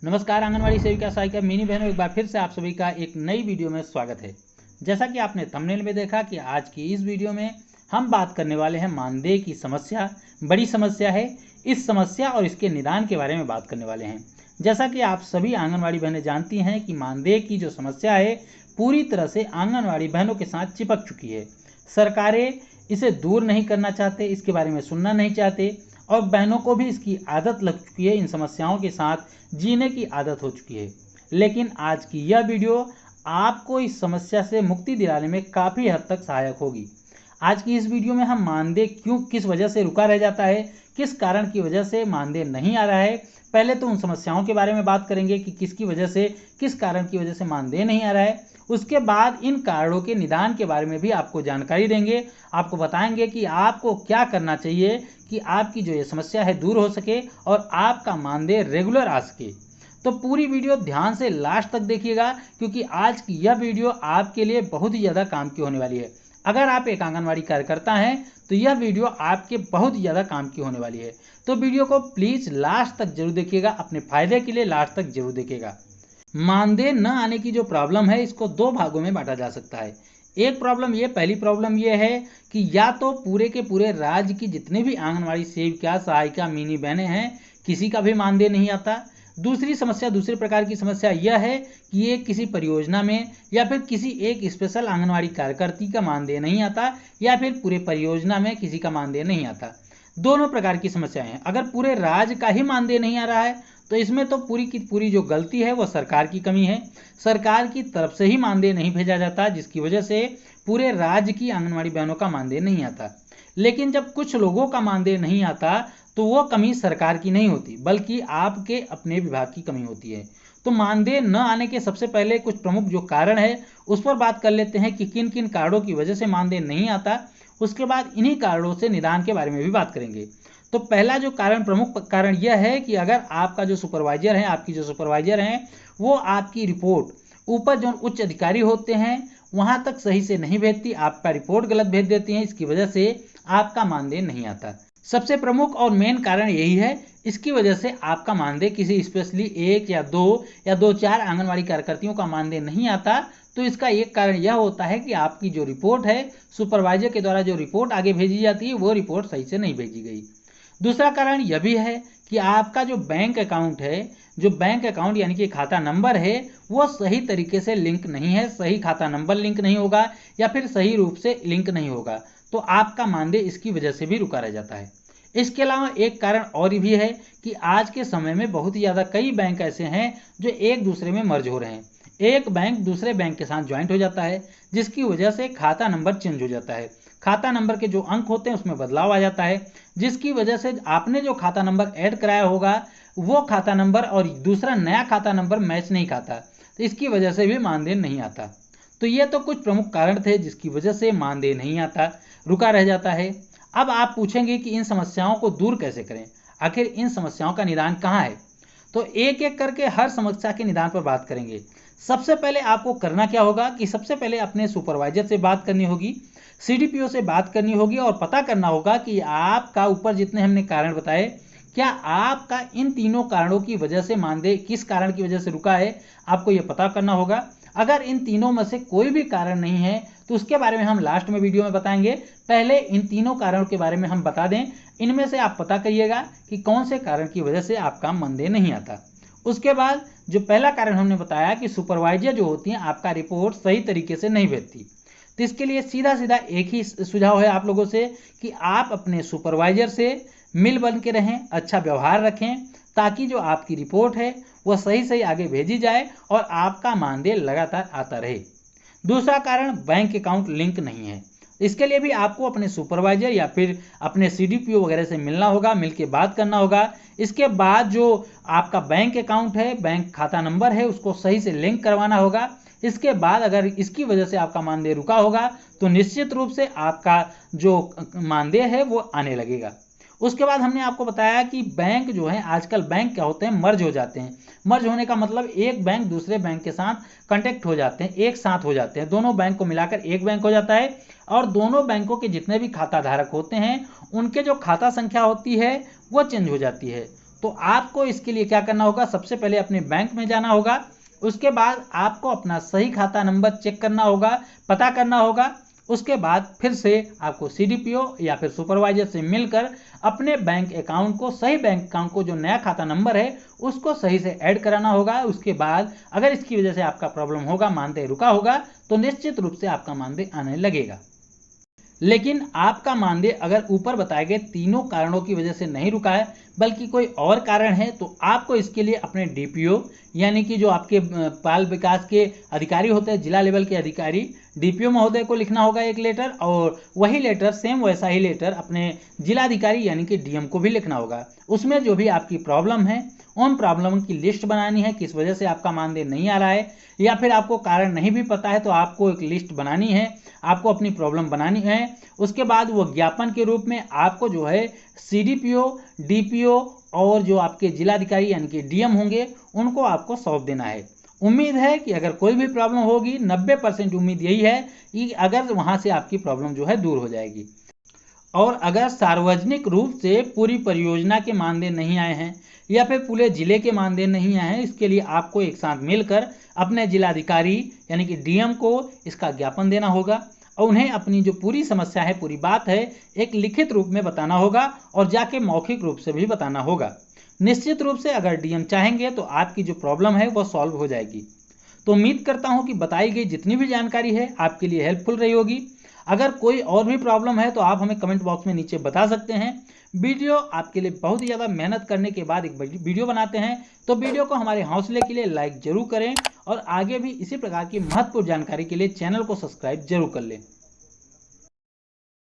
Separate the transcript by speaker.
Speaker 1: नमस्कार आंगनवाड़ी सेविका सहायिका मिनी बहनों, एक बार फिर से आप सभी का एक नई वीडियो में स्वागत है। जैसा कि आपने थंबनेल में देखा कि आज की इस वीडियो में हम बात करने वाले हैं मानदेय की समस्या। बड़ी समस्या है। इस समस्या और इसके निदान के बारे में बात करने वाले हैं। जैसा कि आप सभी आंगनवाड़ी बहनें जानती हैं कि मानदेय की जो समस्या है पूरी तरह से आंगनवाड़ी बहनों के साथ चिपक चुकी है। सरकारें इसे दूर नहीं करना चाहते, इसके बारे में सुनना नहीं चाहते और बहनों को भी इसकी आदत लग चुकी है। इन समस्याओं के साथ जीने की आदत हो चुकी है। लेकिन आज की यह वीडियो आपको इस समस्या से मुक्ति दिलाने में काफ़ी हद तक सहायक होगी। आज की इस वीडियो में हम मानदेय किस वजह से रुका रह जाता है, किस कारण की वजह से मानदेय नहीं आ रहा है, पहले तो उन समस्याओं के बारे में बात करेंगे कि किसकी वजह से, किस कारण की वजह से मानदेय नहीं आ रहा है। उसके बाद इन कारणों के निदान के बारे में भी आपको जानकारी देंगे। आपको बताएंगे कि आपको क्या करना चाहिए कि आपकी जो ये समस्या है दूर हो सके और आपका मानदेय रेगुलर आ सके। तो पूरी वीडियो ध्यान से लास्ट तक देखिएगा, क्योंकि आज की यह वीडियो आपके लिए बहुत ही ज़्यादा काम की होने वाली है। अगर आप एक आंगनवाड़ी कार्यकर्ता हैं तो यह वीडियो आपके बहुत ही ज़्यादा काम की होने वाली है। तो वीडियो को प्लीज़ लास्ट तक जरूर देखिएगा, अपने फायदे के लिए लास्ट तक जरूर देखिएगा। मानदेय न आने की जो प्रॉब्लम है इसको दो भागों में बांटा जा सकता है। पहली प्रॉब्लम ये है कि या तो पूरे के पूरे राज्य की जितने भी आंगनवाड़ी सेविका सहायिका मिनी बहनें हैं, किसी का भी मानदेय नहीं आता। दूसरे प्रकार की समस्या यह है कि ये किसी परियोजना में या फिर किसी एक स्पेशल आंगनवाड़ी कार्यकर्ती का मानदेय नहीं आता, या फिर पूरे परियोजना में किसी का मानदेय नहीं आता। दोनों प्रकार की समस्याएं हैं। अगर पूरे राज्य का ही मानदेय नहीं आ रहा है तो इसमें तो पूरी की पूरी जो गलती है वो सरकार की कमी है। सरकार की तरफ से ही मानदेय नहीं भेजा जाता, जिसकी वजह से पूरे राज्य की आंगनवाड़ी बहनों का मानदेय नहीं आता। लेकिन जब कुछ लोगों का मानदेय नहीं आता तो वो कमी सरकार की नहीं होती, बल्कि आपके अपने विभाग की कमी होती है। तो मानदेय न आने के सबसे पहले कुछ प्रमुख जो कारण है उस पर बात कर लेते हैं कि किन किन कारणों की वजह से मानदेय नहीं आता। उसके बाद इन्हीं कारणों से निदान के बारे में भी बात करेंगे। तो पहला जो प्रमुख कारण यह है कि अगर आपका जो सुपरवाइजर है, आपकी जो सुपरवाइजर हैं, वो आपकी रिपोर्ट ऊपर जो उच्च अधिकारी होते हैं वहां तक सही से नहीं भेजती, आपका रिपोर्ट गलत भेज देती हैं, इसकी वजह से आपका मानदेय नहीं आता। सबसे प्रमुख और मेन कारण यही है। इसकी वजह से आपका मानदेय किसी स्पेशली एक या दो चार आंगनवाड़ी कार्यकर्तियों का मानदेय नहीं आता। तो इसका एक कारण यह होता है कि आपकी जो रिपोर्ट है, सुपरवाइजर के द्वारा जो रिपोर्ट आगे भेजी जाती है वो रिपोर्ट सही से नहीं भेजी गई। दूसरा कारण यह भी है कि आपका जो बैंक अकाउंट है, जो बैंक अकाउंट यानी कि खाता नंबर है, वो सही तरीके से लिंक नहीं है। सही खाता नंबर लिंक नहीं होगा या फिर सही रूप से लिंक नहीं होगा तो आपका मानदेय इसकी वजह से भी रुका रह जाता है। इसके अलावा एक कारण और भी है कि आज के समय में बहुत ही ज़्यादा कई बैंक ऐसे हैं जो एक दूसरे में मर्ज हो रहे हैं। एक बैंक दूसरे बैंक के साथ ज्वाइंट हो जाता है, जिसकी वजह से खाता नंबर चेंज हो जाता है। खाता नंबर के जो अंक होते हैं उसमें बदलाव आ जाता है, जिसकी वजह से आपने जो खाता नंबर ऐड कराया होगा वो खाता नंबर और दूसरा नया खाता नंबर मैच नहीं खाता, तो इसकी वजह से भी मानदेय नहीं आता। तो ये तो कुछ प्रमुख कारण थे जिसकी वजह से मानदेय नहीं आता, रुका रह जाता है। अब आप पूछेंगे कि इन समस्याओं को दूर कैसे करें, आखिर इन समस्याओं का निदान कहाँ है। तो एक एक करके हर समस्या के निदान पर बात करेंगे। सबसे पहले आपको करना क्या होगा कि सबसे पहले अपने सुपरवाइजर से बात करनी होगी, सीडीपीओ से बात करनी होगी और पता करना होगा कि आपका ऊपर जितने हमने कारण बताए, क्या आपका इन तीनों कारणों की वजह से मानदेय किस कारण की वजह से रुका है, आपको यह पता करना होगा। अगर इन तीनों में से कोई भी कारण नहीं है तो उसके बारे में हम लास्ट में वीडियो में बताएंगे। पहले इन तीनों कारणों के बारे में हम बता दें, इनमें से आप पता करिएगा कि कौन से कारण की वजह से आपका मानदेय नहीं आता। उसके बाद जो पहला कारण हमने बताया कि सुपरवाइजर जो होती हैं आपका रिपोर्ट सही तरीके से नहीं भेजती, तो इसके लिए सीधा सीधा एक ही सुझाव है आप लोगों से कि आप अपने सुपरवाइजर से मिल बन के रहें, अच्छा व्यवहार रखें, ताकि जो आपकी रिपोर्ट है वह सही सही आगे भेजी जाए और आपका मानदेय लगातार आता रहे। दूसरा कारण बैंक अकाउंट लिंक नहीं है। इसके लिए भी आपको अपने सुपरवाइजर या फिर अपने सीडीपीओ वगैरह से मिलना होगा, मिलके बात करना होगा। इसके बाद जो आपका बैंक अकाउंट है, बैंक खाता नंबर है, उसको सही से लिंक करवाना होगा। इसके बाद अगर इसकी वजह से आपका मानदेय रुका होगा तो निश्चित रूप से आपका जो मानदेय है वो आने लगेगा। उसके बाद हमने आपको बताया कि बैंक जो है, आजकल बैंक क्या होते हैं, मर्ज हो जाते हैं। मर्ज होने का मतलब एक बैंक दूसरे बैंक के साथ कॉन्टेक्ट हो जाते हैं, एक साथ हो जाते हैं, दोनों बैंक को मिलाकर एक बैंक हो जाता है और दोनों बैंकों के जितने भी खाता धारक होते हैं उनके जो खाता संख्या होती है वो चेंज हो जाती है। तो आपको इसके लिए क्या करना होगा, सबसे पहले अपने बैंक में जाना होगा। उसके बाद आपको अपना सही खाता नंबर चेक करना होगा, पता करना होगा। उसके बाद फिर से आपको सीडीपीओ या फिर सुपरवाइजर से मिलकर अपने बैंक अकाउंट को, सही बैंक अकाउंट को, जो नया खाता नंबर है उसको सही से ऐड कराना होगा। उसके बाद अगर इसकी वजह से आपका प्रॉब्लम होगा, मानदेय रुका होगा, तो निश्चित रूप से आपका मानदेय आने लगेगा। लेकिन आपका मानदेय अगर ऊपर बताए गए तीनों कारणों की वजह से नहीं रुका है, बल्कि कोई और कारण है, तो आपको इसके लिए अपने डीपीओ यानी कि जो आपके बाल विकास के अधिकारी होते हैं, जिला लेवल के अधिकारी, डीपीओ महोदय को लिखना होगा एक लेटर, और वही लेटर, सेम वैसा ही लेटर अपने जिलाधिकारी यानी कि डीएम को भी लिखना होगा। उसमें जो भी आपकी प्रॉब्लम है उन प्रॉब्लम की लिस्ट बनानी है, किस वजह से आपका मानदेय नहीं आ रहा है, या फिर आपको कारण नहीं भी पता है तो आपको एक लिस्ट बनानी है, आपको अपनी प्रॉब्लम बनानी है। उसके बाद वो ज्ञापन के रूप में आपको जो है सीडीपीओ, डीपीओ और जो आपके जिलाधिकारी यानी कि डीएम होंगे उनको आपको सौंप देना है। उम्मीद है कि अगर कोई भी प्रॉब्लम होगी, 90% उम्मीद यही है कि अगर वहाँ से आपकी प्रॉब्लम जो है दूर हो जाएगी। और अगर सार्वजनिक रूप से पूरी परियोजना के मानदेय नहीं आए हैं या फिर पूरे जिले के मानदेय नहीं आए हैं, इसके लिए आपको एक साथ मिलकर अपने जिलाधिकारी यानी कि डीएम को इसका ज्ञापन देना होगा और उन्हें अपनी जो पूरी समस्या है, पूरी बात है, एक लिखित रूप में बताना होगा और जाके मौखिक रूप से भी बताना होगा। निश्चित रूप से अगर डीएम चाहेंगे तो आपकी जो प्रॉब्लम है वो सॉल्व हो जाएगी। तो उम्मीद करता हूं कि बताई गई जितनी भी जानकारी है आपके लिए हेल्पफुल रही होगी। अगर कोई और भी प्रॉब्लम है तो आप हमें कमेंट बॉक्स में नीचे बता सकते हैं। वीडियो आपके लिए बहुत ही ज़्यादा मेहनत करने के बाद एक वीडियो बनाते हैं, तो वीडियो को हमारे हौसले के लिए लाइक जरूर करें और आगे भी इसी प्रकार की महत्वपूर्ण जानकारी के लिए चैनल को सब्सक्राइब जरूर कर लें।